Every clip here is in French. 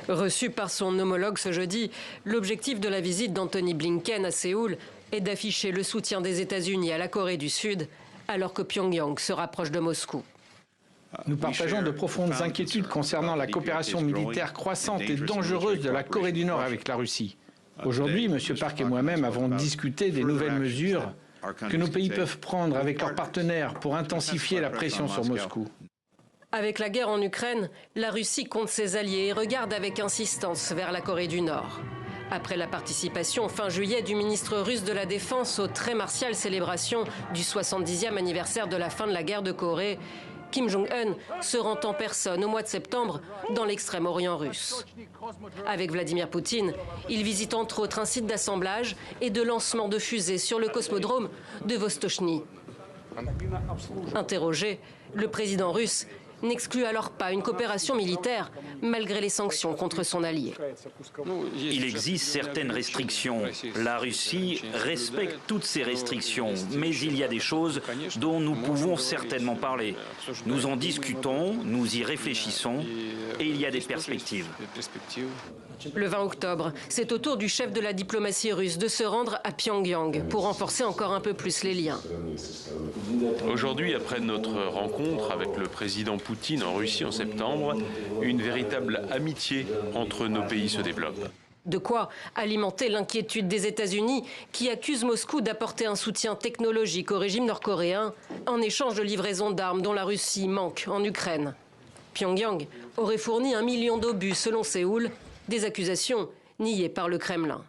Reçu par son homologue ce jeudi, l'objectif de la visite d'Antony Blinken à Séoul est d'afficher le soutien des États-Unis à la Corée du Sud, alors que Pyongyang se rapproche de Moscou. Nous partageons de profondes inquiétudes concernant la coopération militaire croissante et dangereuse de la Corée du Nord avec la Russie. Aujourd'hui, M. Park et moi-même avons discuté des nouvelles mesures que nos pays peuvent prendre avec leurs partenaires pour intensifier la pression sur Moscou. Avec la guerre en Ukraine, la Russie compte ses alliés et regarde avec insistance vers la Corée du Nord. Après la participation fin juillet du ministre russe de la Défense aux très martiales célébrations du 70e anniversaire de la fin de la guerre de Corée, Kim Jong-un se rend en personne au mois de septembre dans l'extrême-orient russe. Avec Vladimir Poutine, il visite entre autres un site d'assemblage et de lancement de fusées sur le cosmodrome de Vostochny. Interrogé, le président russe n'exclut alors pas une coopération militaire, malgré les sanctions contre son allié. Il existe certaines restrictions. La Russie respecte toutes ces restrictions, mais il y a des choses dont nous pouvons certainement parler. Nous en discutons, nous y réfléchissons, et il y a des perspectives. Le 20 octobre, c'est au tour du chef de la diplomatie russe de se rendre à Pyongyang pour renforcer encore un peu plus les liens. Aujourd'hui, après notre rencontre avec le président Poutine en Russie en septembre, une véritable amitié entre nos pays se développe. De quoi alimenter l'inquiétude des États-Unis qui accusent Moscou d'apporter un soutien technologique au régime nord-coréen en échange de livraisons d'armes dont la Russie manque en Ukraine. Pyongyang aurait fourni 1 million d'obus selon Séoul, des accusations niées par le Kremlin.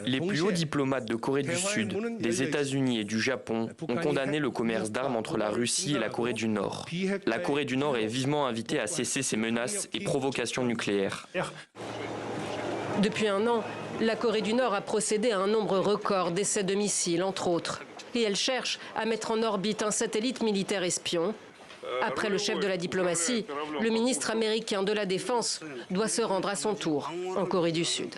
Les plus hauts diplomates de Corée du Sud, des États-Unis et du Japon ont condamné le commerce d'armes entre la Russie et la Corée du Nord. La Corée du Nord est vivement invitée à cesser ses menaces et provocations nucléaires. Depuis un an, la Corée du Nord a procédé à un nombre record d'essais de missiles, entre autres. Et elle cherche à mettre en orbite un satellite militaire espion. Après le chef de la diplomatie, le ministre américain de la Défense doit se rendre à son tour en Corée du Sud.